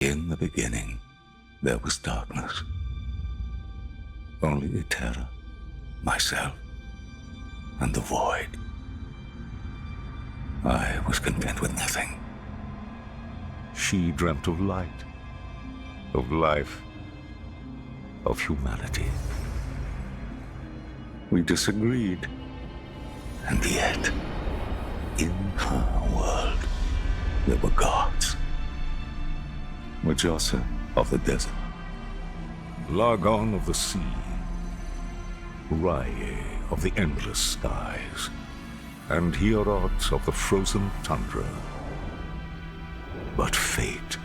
In the beginning, there was darkness. Only the terror, myself, and the void. I was content with nothing. She dreamt of light, of life, of humanity. We disagreed, and yet, in her world, there were gods. Majasa of the desert, Lagon of the sea, Rye of the endless skies, and Hierot of the frozen tundra. But fate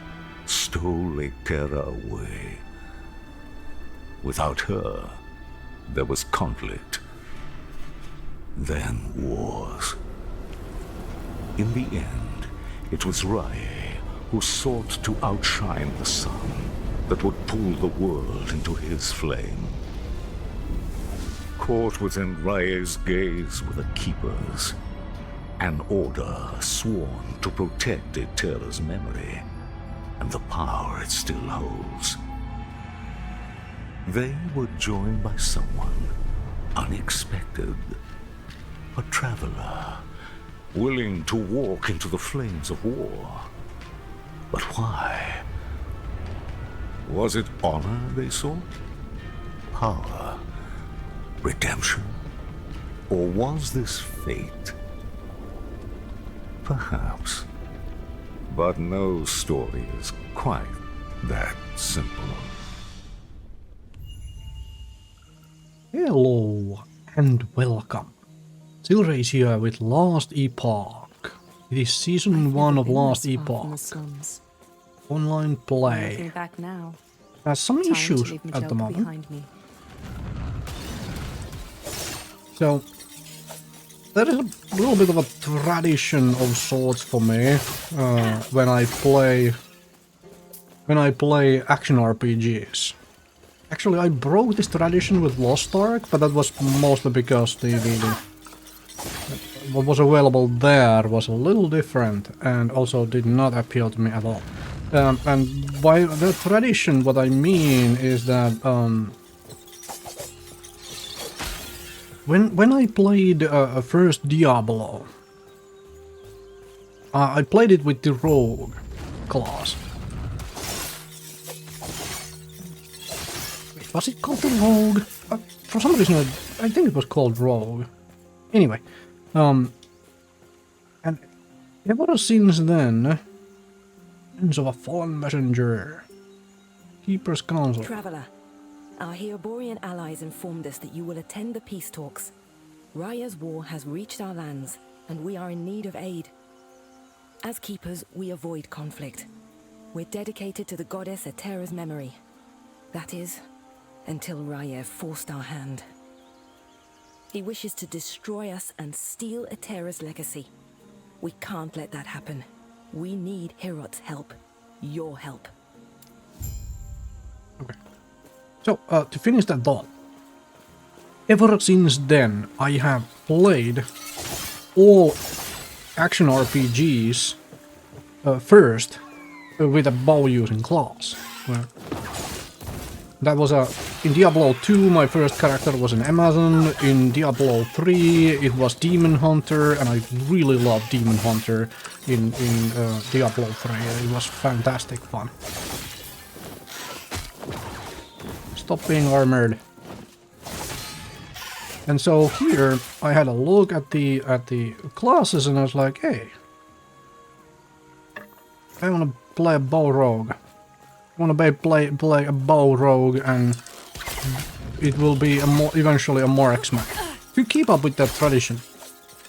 stole Terra away. Without her, there was conflict, then wars. In the end, it was Rye who sought to outshine the sun that would pull the world into his flame. Caught within Rae's gaze were the Keepers, an order sworn to protect Eterra's memory and the power it still holds. They were joined by someone unexpected, a traveler, willing to walk into the flames of war. But why? Was it honor they sought? Power? Redemption? Or was this fate? Perhaps. But no story is quite that simple. Hello and welcome. Silrace here with Last Epoch. It is season 1 of Last Epoch. Online play. Has some issues at the moment. So there is a little bit of a tradition of sorts for me when I play action RPGs. Actually, I broke this tradition with Lost Ark, but that was mostly because what was available there was a little different and also did not appeal to me at all. And by the tradition, what I mean is that when I played first Diablo, I played it with the Rogue class. Was it called the Rogue? For some reason, I think it was called Rogue. Anyway, and ever since then, Sins of a Fallen Messenger, Keeper's Council. Traveler, our Heoborian allies informed us that you will attend the peace talks. Raya's war has reached our lands, and we are in need of aid. As Keepers, we avoid conflict. We're dedicated to the goddess Eterra's memory. That is, until Raya forced our hand. He wishes to destroy us and steal Eterra's legacy. We can't let that happen. We need Hierot's help. Your help. Okay. So, to finish that thought, ever since then, I have played all action RPGs first with a bow using claws. That was in Diablo 2, my first character was an Amazon. In Diablo 3, it was Demon Hunter, and I really loved Demon Hunter in Diablo 3. It was fantastic fun. Stop being armored. And so here, I had a look at the classes, and I was like, hey, I want to play a bow rogue. I want to play a bow rogue, and it will be eventually a Marksman to keep up with that tradition.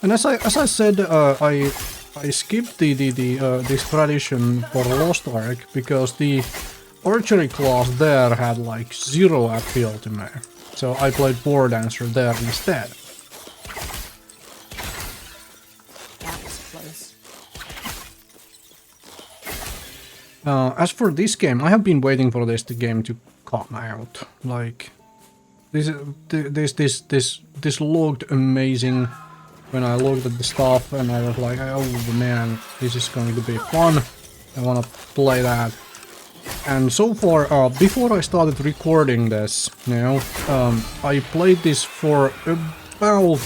And as I said, I skipped this tradition for Lost Ark because the archery class there had like zero appeal to me, so I played War Dancer there instead. As for this game, I have been waiting for this game to come out. Like, this looked amazing when I looked at the stuff, and I was like, oh man, this is going to be fun. I want to play that. And so far, before I started recording this, I played this for about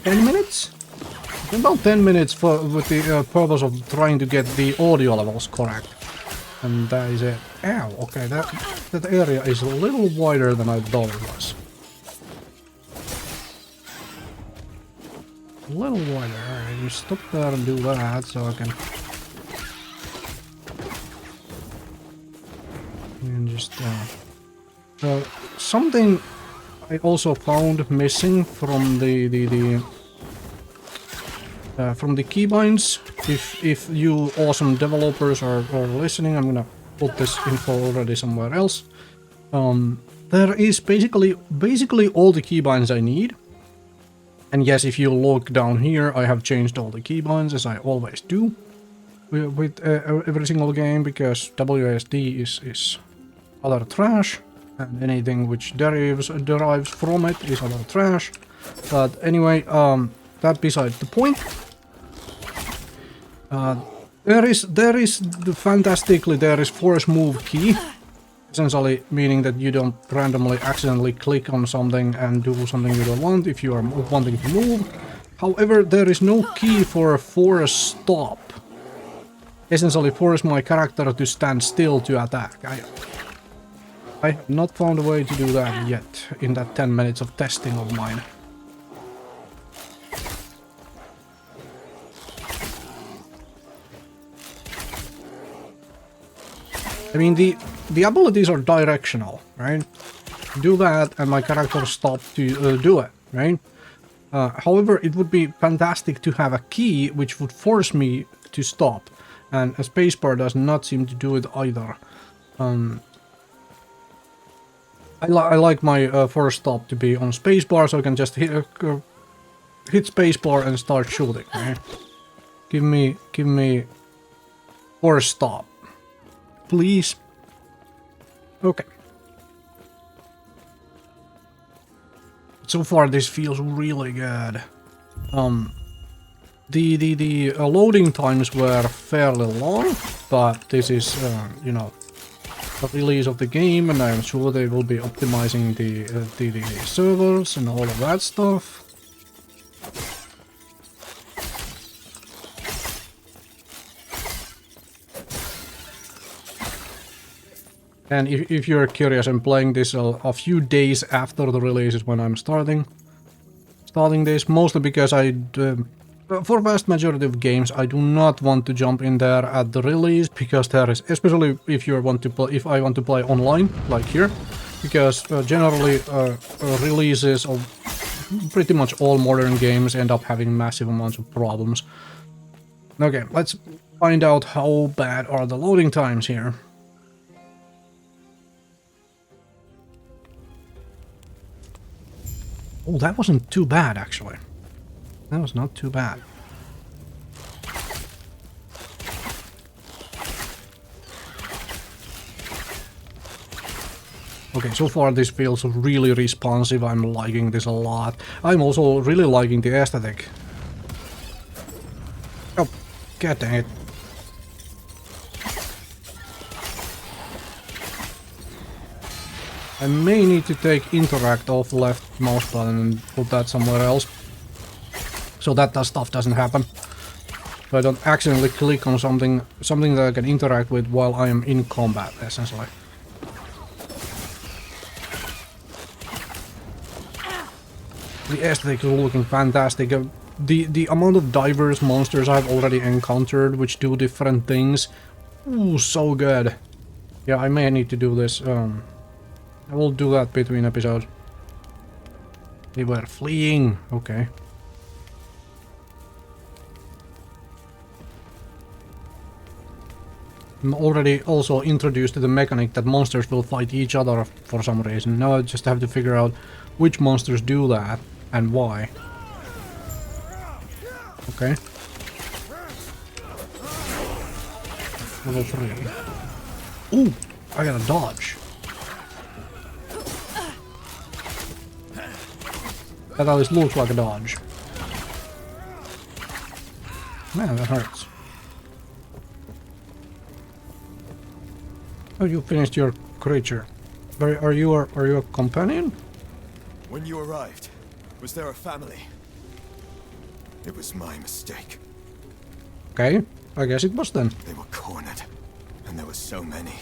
10 minutes? About 10 minutes with the purpose of trying to get the audio levels correct. And that is it. Ow, okay, that area is a little wider than I thought it was. A little wider. Alright, you stop there and do that so I can... And just... something I also found missing from the keybinds. If you awesome developers are listening, I'm gonna put this info already somewhere else. There is basically all the keybinds I need. And yes, if you look down here, I have changed all the keybinds as I always do with every single game, because WASD is other trash, and anything which derives from it is other trash. But anyway, that besides the point. There is force move key, essentially meaning that you don't randomly accidentally click on something and do something you don't want if you are wanting to move. However, there is no key for a force stop. Essentially force my character to stand still to attack. I have not found a way to do that yet in that 10 minutes of testing of mine. I mean, the abilities are directional, right? Do that and my character stops to do it, right? However, it would be fantastic to have a key which would force me to stop, and a spacebar does not seem to do it either. I like my force stop to be on spacebar, so I can just hit spacebar and start shooting, right? Give me force stop. Please. Okay. So far this feels really good. The loading times were fairly long, but this is you know, the release of the game, and I'm sure they will be optimizing the servers and all of that stuff. And if you're curious, I'm playing this a few days after the release is when I'm starting this, mostly because for vast majority of games, I do not want to jump in there at the release, because there is, especially if I want to play online, like here, because generally releases of pretty much all modern games end up having massive amounts of problems. Okay, let's find out how bad are the loading times here. Oh, that wasn't too bad, actually. That was not too bad. Okay, so far this feels really responsive. I'm liking this a lot. I'm also really liking the aesthetic. Oh, god dang it. I may need to take interact off the left mouse button and put that somewhere else, so that stuff doesn't happen. So I don't accidentally click on something that I can interact with while I am in combat, essentially. The aesthetic is looking fantastic. The amount of diverse monsters I've already encountered which do different things. Ooh, so good. Yeah, I may need to do this. I will do that between episodes. They were fleeing. Okay. I'm already also introduced to the mechanic that monsters will fight each other for some reason. Now I just have to figure out which monsters do that and why. Okay. Level 3. Ooh! I got a dodge. That at least looks like a dodge. Man, that hurts. Oh, you finished your creature. Are you a companion? When you arrived, was there a family? It was my mistake. Okay, I guess it was then. They were cornered, and there were so many.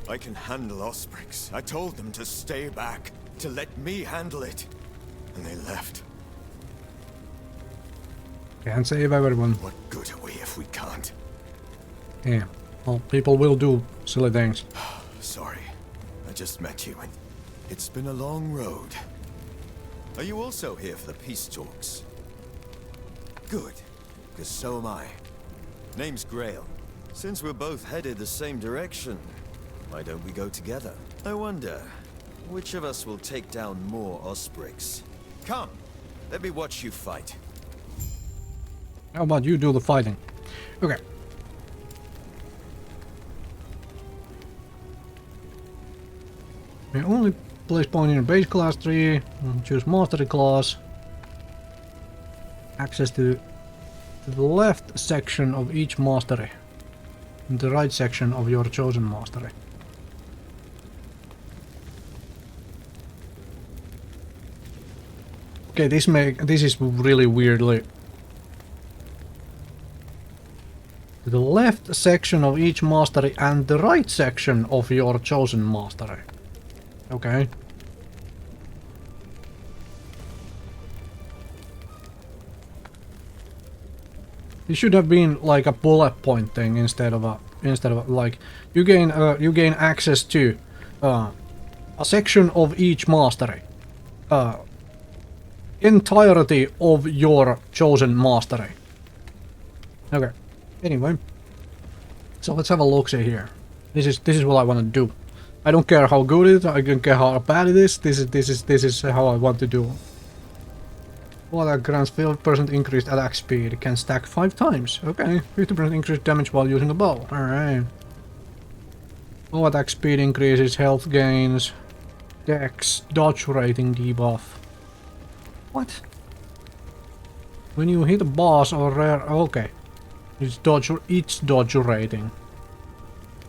I can handle ospreys. I told them to stay back, to let me handle it. And they left. Can't save everyone. What good are we if we can't? Yeah, well, people will do silly things. Sorry, I just met you and it's been a long road. Are you also here for the peace talks? Good, because so am I. Name's Grail. Since we're both headed the same direction, why don't we go together? I wonder, which of us will take down more ospreys? Come, let me watch you fight. How about you do the fighting? Okay. We only place point in your base class tree. Choose mastery class. Access to the left section of each mastery. And the right section of your chosen mastery. Okay, this is really weirdly. The left section of each mastery and the right section of your chosen mastery. Okay. It should have been like a bullet point thing instead of like you gain access to a section of each mastery. Entirety of your chosen mastery. Okay. Anyway, so let's have a look-see here. This is what I want to do. I don't care how good it is. I don't care how bad it is. This is how I want to do. Well, that grants 50% increased attack speed. Can stack 5 times. Okay, 50% increased damage while using a bow. All right. Bow attack speed increases, health gains, dex, dodge rating debuff. What? When you hit a boss or rare. Okay. It's dodge rating.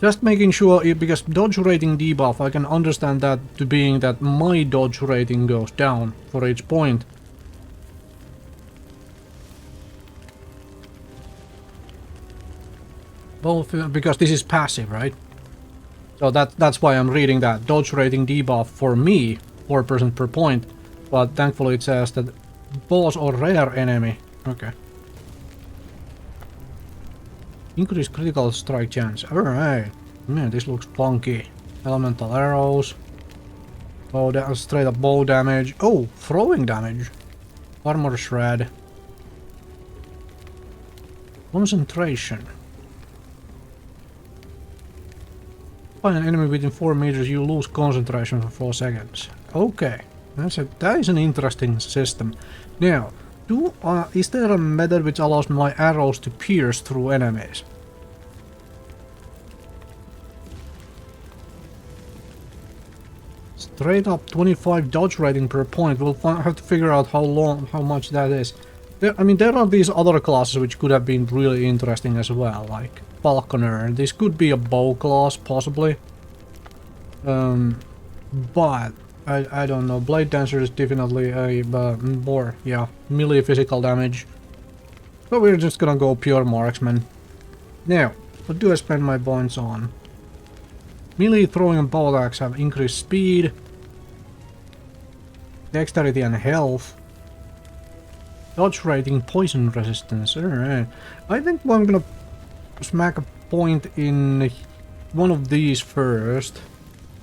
Just making sure, because dodge rating debuff, I can understand that to being that my dodge rating goes down for each point. Both, because this is passive, right? So that's why I'm reading that. Dodge rating debuff for me, 4% per point. But thankfully it says that boss or rare enemy. Okay. Increased critical strike chance. Alright. Man, this looks funky. Elemental arrows. Straight up bow damage. Oh, throwing damage. Armor shred. Concentration. Find an enemy within 4 meters, you lose concentration for 4 seconds. Okay. That is an interesting system. Now, is there a method which allows my arrows to pierce through enemies? Straight up 25 dodge rating per point. We'll have to figure out how much that is. I mean, there are these other classes which could have been really interesting as well, like Falconer. This could be a bow class, possibly. But I don't know. Blade Dancer is definitely a more, yeah, melee physical damage. But we're just gonna go pure Marksman. Now, what do I spend my points on? Melee, throwing, and bow attacks have increased speed, dexterity, and health. Dodge rating, poison resistance. Alright. I think I'm gonna smack a point in one of these first.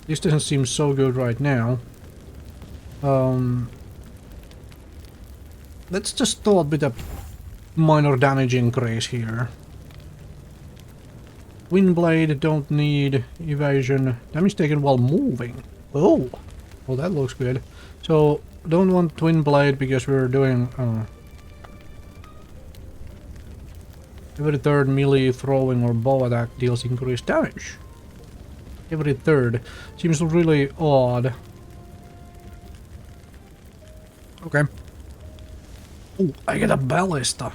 This doesn't seem so good right now. Let's just start with a minor damage increase here. Windblade, don't need evasion. Damage taken while moving. Oh! Well, that looks good. So, don't want Twin Blade because we're doing... every third melee, throwing, or bow attack deals increased damage. Every third. Seems really odd. Okay. Oh, I get a ballista.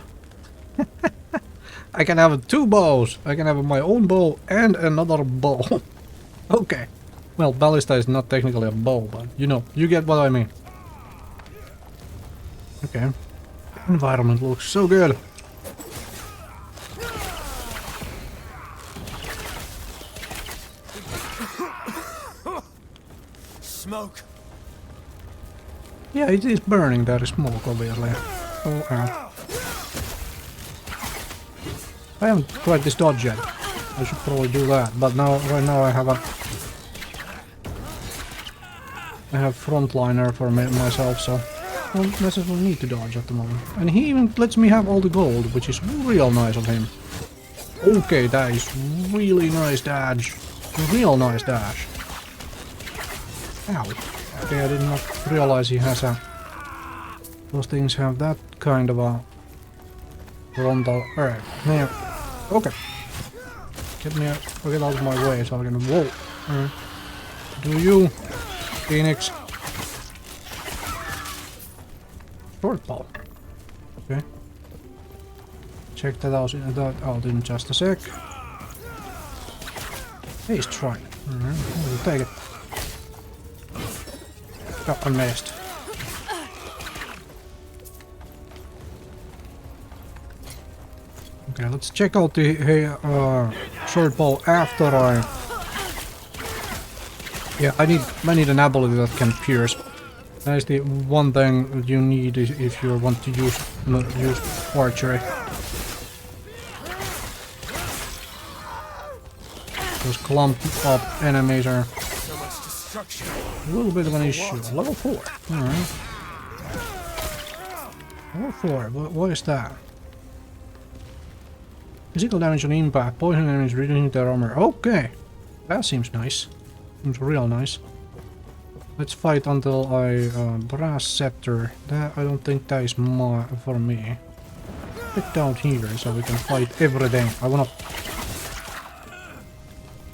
I can have 2 bows. I can have my own bow and another bow. Okay. Well, ballista is not technically a bow, but you know, you get what I mean. Okay. Environment looks so good. Smoke. Yeah, it is burning. There is smoke, obviously. Oh, I haven't tried this dodge yet. I should probably do that, but now, right now, I have frontliner for myself, so I don't necessarily need to dodge at the moment. And he even lets me have all the gold, which is real nice of him. Okay, that is really nice dodge. Real nice dash. Ow. Okay, I did not realize he has a... Those things have that kind of a... frontal... Alright, now... Okay. Get out of my way so I can... Whoa! Alright. Do you... Phoenix. Short bow. Okay. Check that out in just a sec. Haste try. Alright, we'll take it. Oh, I missed. Okay, let's check out the short bow after I... Yeah, I need an ability that can pierce. That is the one thing you need if you want to use archery. Those clumped up enemies are a little bit of an issue. Level 4. Alright. Level 4, what is that? Physical damage on impact, poison enemies reducing their armor. Okay! That seems nice. Seems real nice. Let's fight until I... brass scepter. That, I don't think that is more for me. Get down here so we can fight everything. I wanna...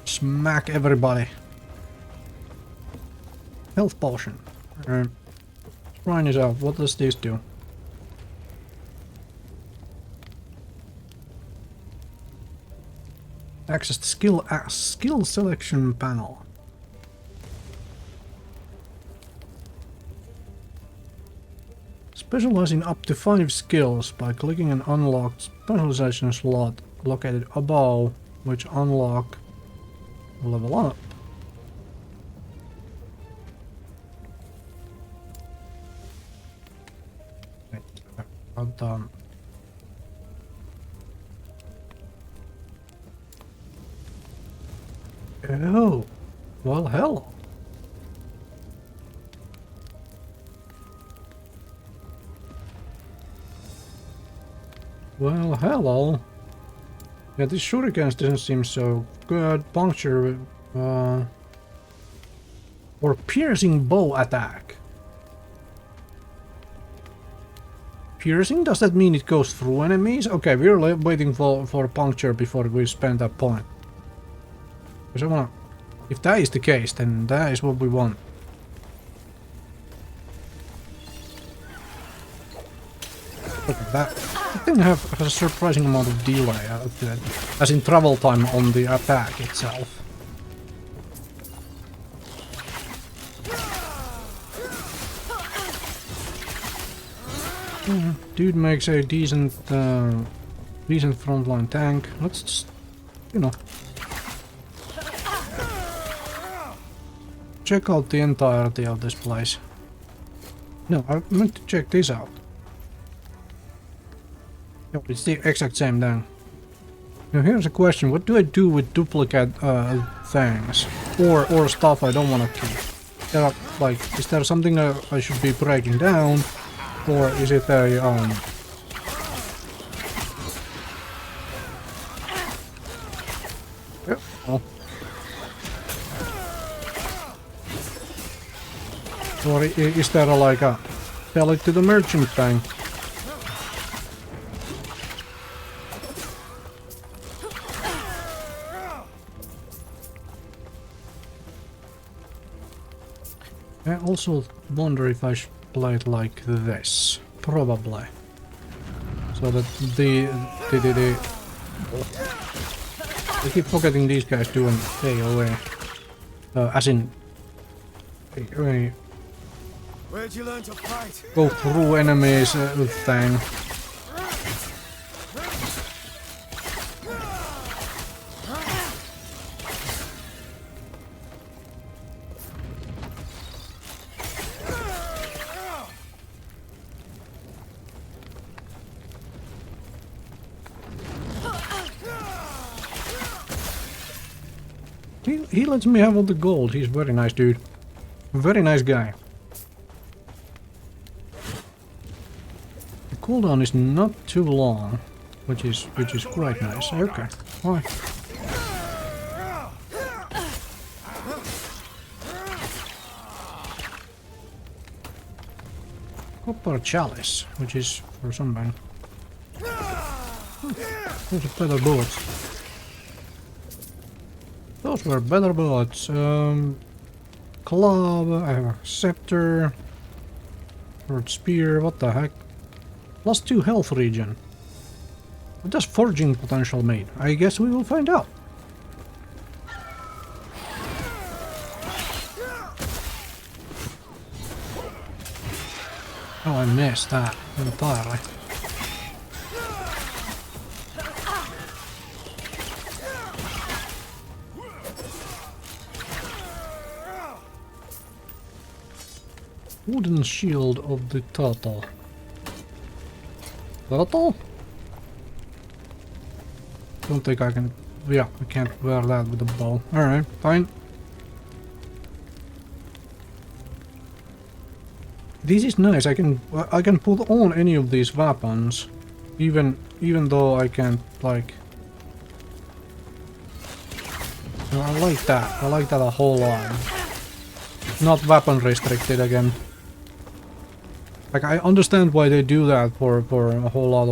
smack everybody. Health potion. Shrine is out. What does this do? Access the skill selection panel. Specializing up to 5 skills by clicking an unlocked specialization slot located above, which unlock level up. Oh, well, hell. Well, hello. Yeah, this shurikens doesn't seem so good. Puncture, or piercing bow attack. Piercing? Does that mean it goes through enemies? Okay, we're waiting for puncture before we spend that point. Because I wanna... If that is the case, then that is what we want. Look at that. It didn't have a surprising amount of delay, as in travel time on the attack itself. Dude makes a decent frontline tank. Let's just, you know, check out the entirety of this place. No, I meant to check this out. No, it's the exact same thing. Now here's a question: what do I do with duplicate things or stuff I don't want to keep? Like, is there something I should be breaking down? Or is it a, Yep. Oh. Or is there like a... Sell it to the merchant thing? I also wonder if I should play it like this. Probably. So that the I keep forgetting these guys do an AOA. As in... Where'd you learn to fight? Go through enemies thing. He lets me have all the gold. He's very nice dude. Very nice guy. The cooldown is not too long, which is quite nice. Okay. Hi. Copper chalice, which is for something. Those are better bullets. Those were better bullets. Club, I have a scepter. Sword spear, what the heck? +2 health regen. What does forging potential mean? I guess we will find out. Oh, I missed that entirely. Wooden shield of the turtle. Turtle? Don't think I can... Yeah, I can't wear that with a bow. Alright, fine. This is nice. I can put on any of these weapons, even though I can't like. No, I like that. I like that a whole lot. Not weapon restricted again. Like I understand why they do that for a whole lot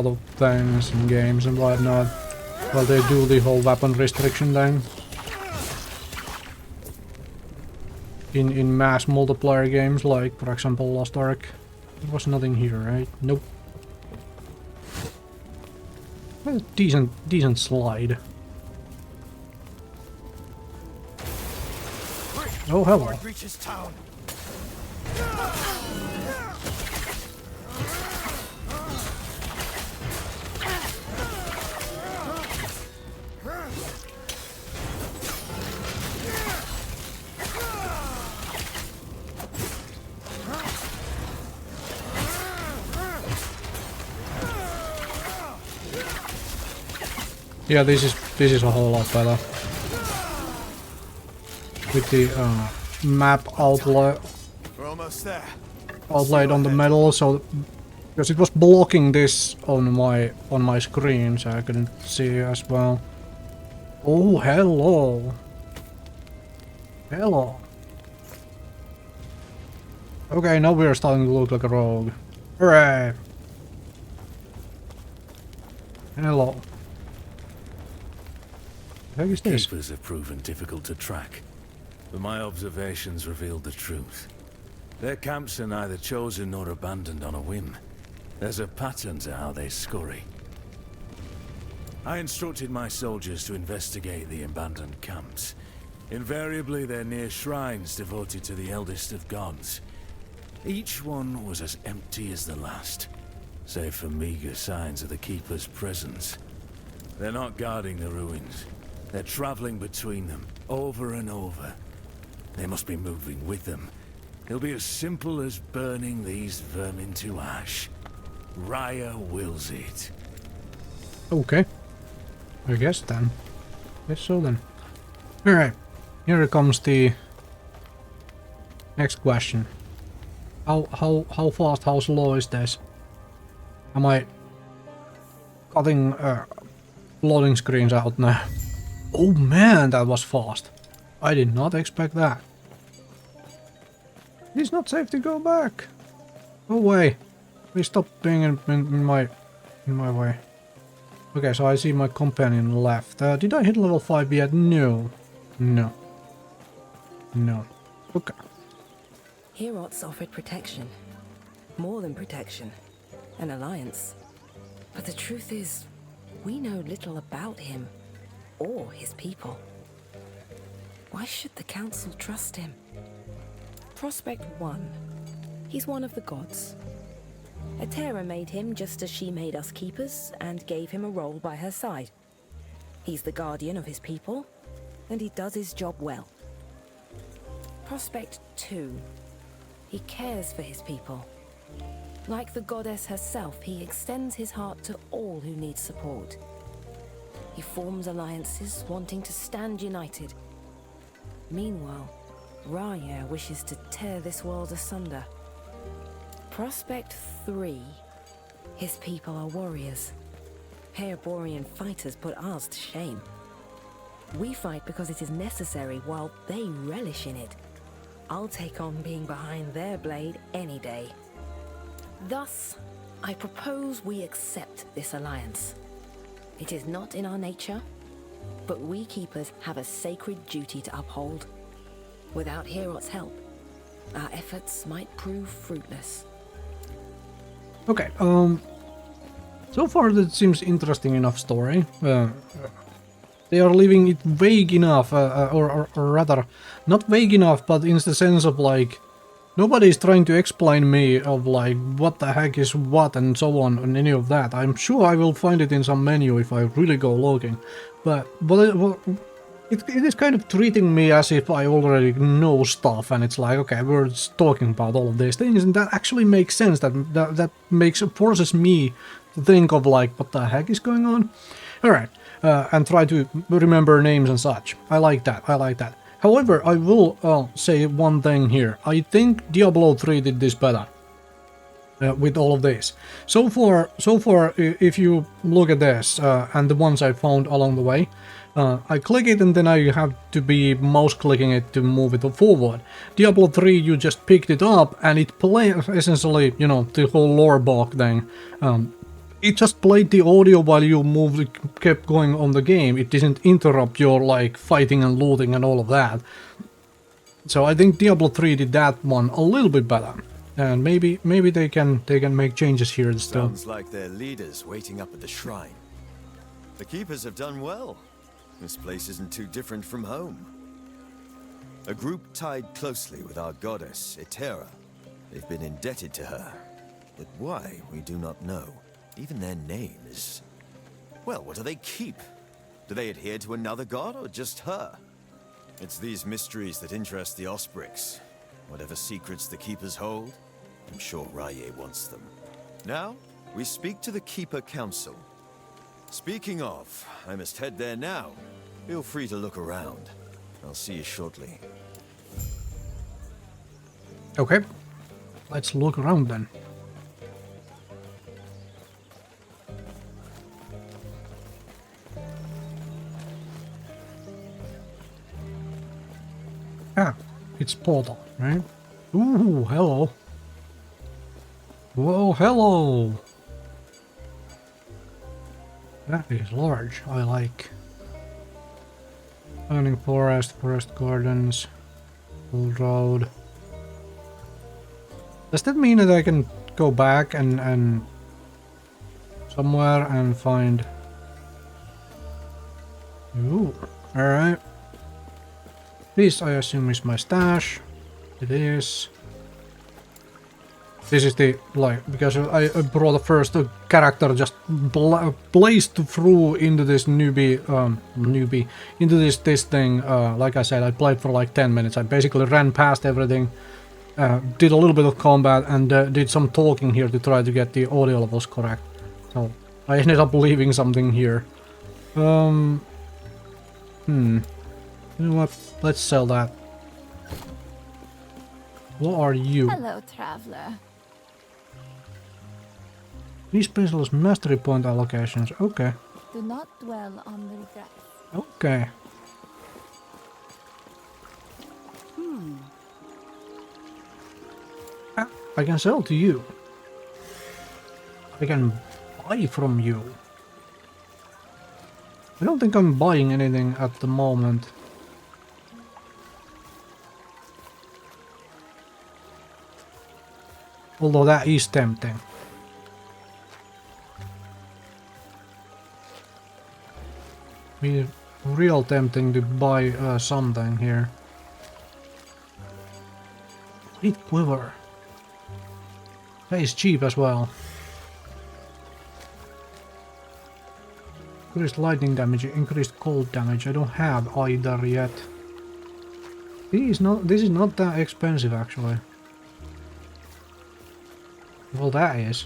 of things in games and whatnot. Well, they do the whole weapon restriction thing. In mass multiplayer games, like for example Lost Ark. There was nothing here, right? Nope. Well, decent slide. Oh hello. Yeah, this is a whole lot better. With the map outlaid on the metal, so because it was blocking this on my screen, so I couldn't see as well. Oh, hello. Hello. Okay, now we're starting to look like a rogue. Hooray! Hello. What is this? Keepers have proven difficult to track, but my observations revealed the truth. Their camps are neither chosen nor abandoned on a whim. There's a pattern to how they scurry. I instructed my soldiers to investigate the abandoned camps. Invariably, they're near shrines devoted to the eldest of gods. Each one was as empty as the last, save for meager signs of the Keeper's presence. They're not guarding the ruins. They're traveling between them, over and over. They must be moving with them. It'll be as simple as burning these vermin to ash. Raya wills it. Okay. I guess then. Guess so then. Alright. Here comes the next question. How fast, how slow is this? Am I cutting loading screens out now? Oh man, that was fast. I did not expect that. It's not safe to go back. Go away. Please stop being in my way. Okay, so I see my companion left. Did I hit level 5 yet? No. No. No. Okay. Herots offered protection. More than protection. An alliance. But the truth is, We know little about him or his people. Why should the council trust him? Prospect 1. He's one of the gods. Etera made him just as she made us keepers and gave him a role by her side. He's the guardian of his people, and he does his job well. Prospect 2. He cares for his people. Like the goddess herself, he extends his heart to all who need support. He forms alliances, wanting to stand united. Meanwhile, Raya wishes to tear this world asunder. Prospect 3. His people are warriors. Haerborian fighters put ours to shame. We fight because it is necessary, while they relish in it. I'll take on being behind their blade any day. Thus, I propose we accept this alliance. It is not in our nature, but we keepers have a sacred duty to uphold. Without Heorot's help, our efforts might prove fruitless. Okay, so far that seems interesting enough story. They are leaving it vague enough, or rather, not vague enough, but in the sense of like, nobody's trying to explain me of like, what the heck is what and so on, and any of that. I'm sure I will find it in some menu if I really go looking. But it is kind of treating me as if I already know stuff, and it's like, okay, we're just talking about all of these things, and that actually makes sense. That forces me to think of like, what the heck is going on? Alright, and try to remember names and such. I like that, I like that. However, I will say one thing here. I think Diablo 3 did this better. With all of this. So far, if you look at this, and the ones I found along the way, I click it and then I have to be mouse clicking it to move it forward. Diablo 3, you just picked it up and it played, essentially, you know, the whole lore book thing. It just played the audio while you moved, kept going on the game. It didn't interrupt your, like, fighting and looting and all of that. So I think Diablo 3 did that one a little bit better. And maybe they can make changes here still. Sounds like their leaders waiting up at the shrine. The keepers have done well. This place isn't too different from home. A group tied closely with our goddess, Etera. They've been indebted to her. But why, we do not know. Even their names. Well, what do they keep? Do they adhere to another god or just her? It's these mysteries that interest the Osprix. Whatever secrets the keepers hold, I'm sure Raye wants them. Now, we speak to the Keeper Council. Speaking of, I must head there now. Feel free to look around. I'll see you shortly. Okay, let's look around then. Ah, it's portal, right? Ooh, hello. Whoa, hello. That is large, I like. Burning forest, forest gardens, full road. Does that mean that I can go back and somewhere and find... Ooh, alright. This, I assume, is my stash. It is. This is the, like, because I brought the first character just blazed through into this into this thing. Like I said, I played for like 10 minutes. I basically ran past everything, did a little bit of combat, and did some talking here to try to get the audio levels correct. So I ended up leaving something here. You know what? Let's sell that. What are you? Hello, traveler. These specialist mastery point allocations. Okay. Do not dwell on the regrets. Okay. Ah, I can sell to you. I can buy from you. I don't think I'm buying anything at the moment. Although that is tempting. Be real tempting to buy something here. Heat quiver. That is cheap as well. Increased lightning damage, increased cold damage. I don't have either yet. This is not that expensive actually. Well, that is.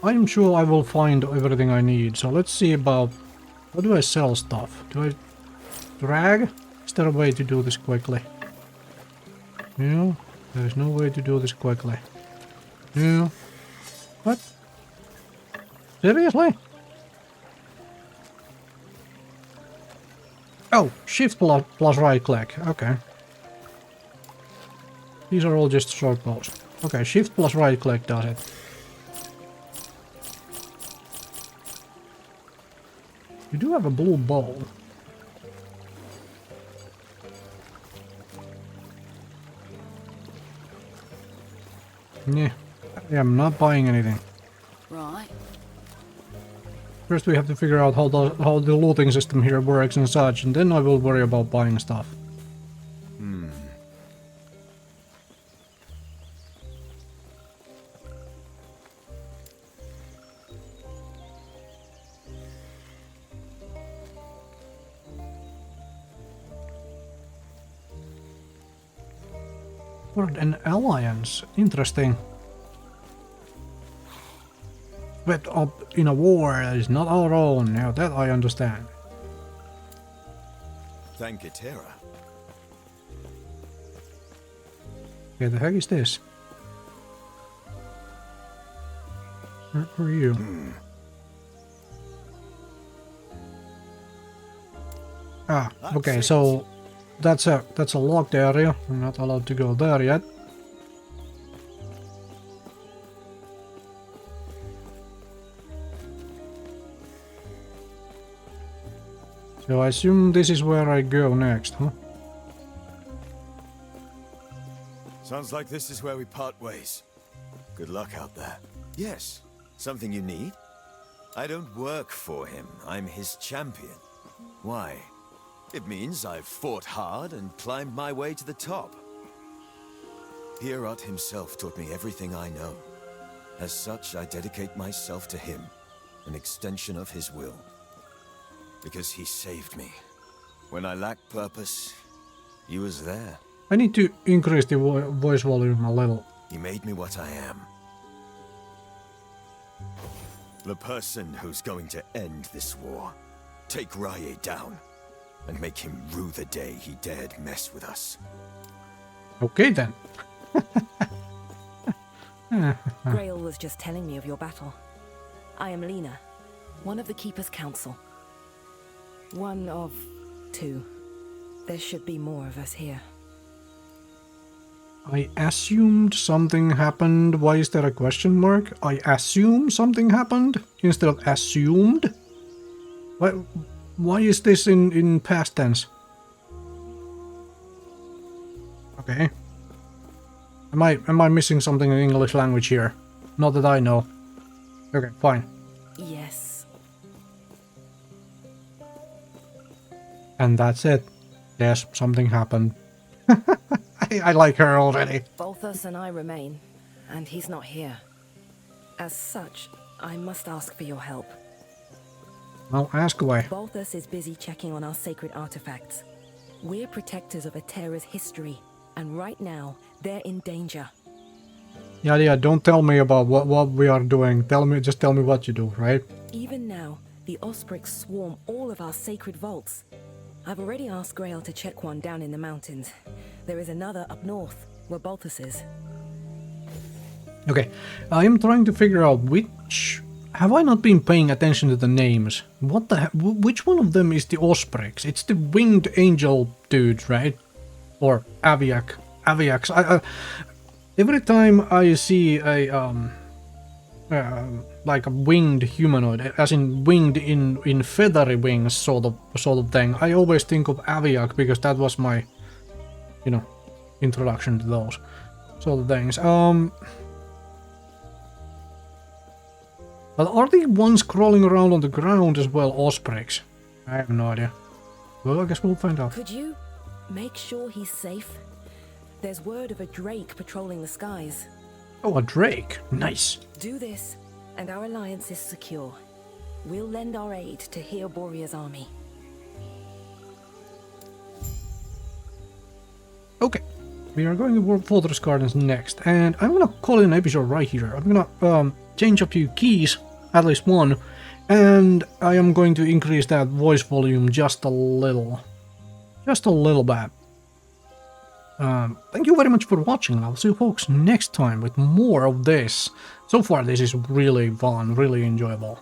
I'm sure I will find everything I need, so let's see about... How do I sell stuff? Do I drag? Is there a way to do this quickly? No, there's no way to do this quickly. No. What? Seriously? Oh, shift plus right click, okay. These are all just short bows. Okay, shift plus right click does it. You do have a blue bow. Yeah, I'm not buying anything. Right. First we have to figure out how the looting system here works and such, and then I will worry about buying stuff. An alliance, interesting. But up in a war that is not our own, now that I understand. Thank Itera. Okay, the heck is this? Where are you? Ah, okay, so that's a locked area. I'm not allowed to go there yet. So I assume this is where I go next, huh? Sounds like this is where we part ways. Good luck out there. Yes. Something you need? I don't work for him. I'm his champion. Why? It means I've fought hard and climbed my way to the top. Pierrot himself taught me everything I know. As such, I dedicate myself to him, an extension of his will. Because he saved me. When I lacked purpose, he was there. I need to increase the voice volume a little. He made me what I am. The person who's going to end this war. Take Rye down. And make him rue the day he dared mess with us. Okay then. Grail was just telling me of your battle. I am Lena, one of the Keeper's Council. One of two. There should be more of us here. I assumed something happened. Why is there a question mark? I assume something happened instead of assumed? Why is this in past tense? Okay. Am I missing something in English language here? Not that I know. Okay, fine. Yes. And that's it. Yes, something happened. I like her already. Balthus and I remain, and he's not here. As such, I must ask for your help. I'll ask away. Balthus is busy checking on our sacred artifacts. We're protectors of Atera's history, and right now, they're in danger. Yeah, don't tell me about what we are doing. Just tell me what you do, right? Even now, the Osprix swarm all of our sacred vaults. I've already asked Grail to check one down in the mountains. There is another up north, where Balthus is. Okay, I am trying to figure out which... Have I not been paying attention to the names? What the which one of them is the Osprix? It's the winged angel dude, right? Or Aviax. Every time I see a like a winged humanoid, as in winged in feathery wings sort of thing, I always think of Aviax because that was my, introduction to those. sort of things. But are the ones crawling around on the ground as well ospreys? I have no idea. Well, I guess we'll find out. Could you make sure he's safe? There's word of a drake patrolling the skies. Oh, a drake. Nice. Do this, and our alliance is secure. We'll lend our aid to Heer Borea's army. Okay. We are going to World Fortress Gardens next, and I'm gonna call it an episode right here. I'm gonna change a few keys, at least one, and I am going to increase that voice volume just a little. Just a little bit. Thank you very much for watching, and I'll see you folks next time with more of this. So far, this is really fun, really enjoyable.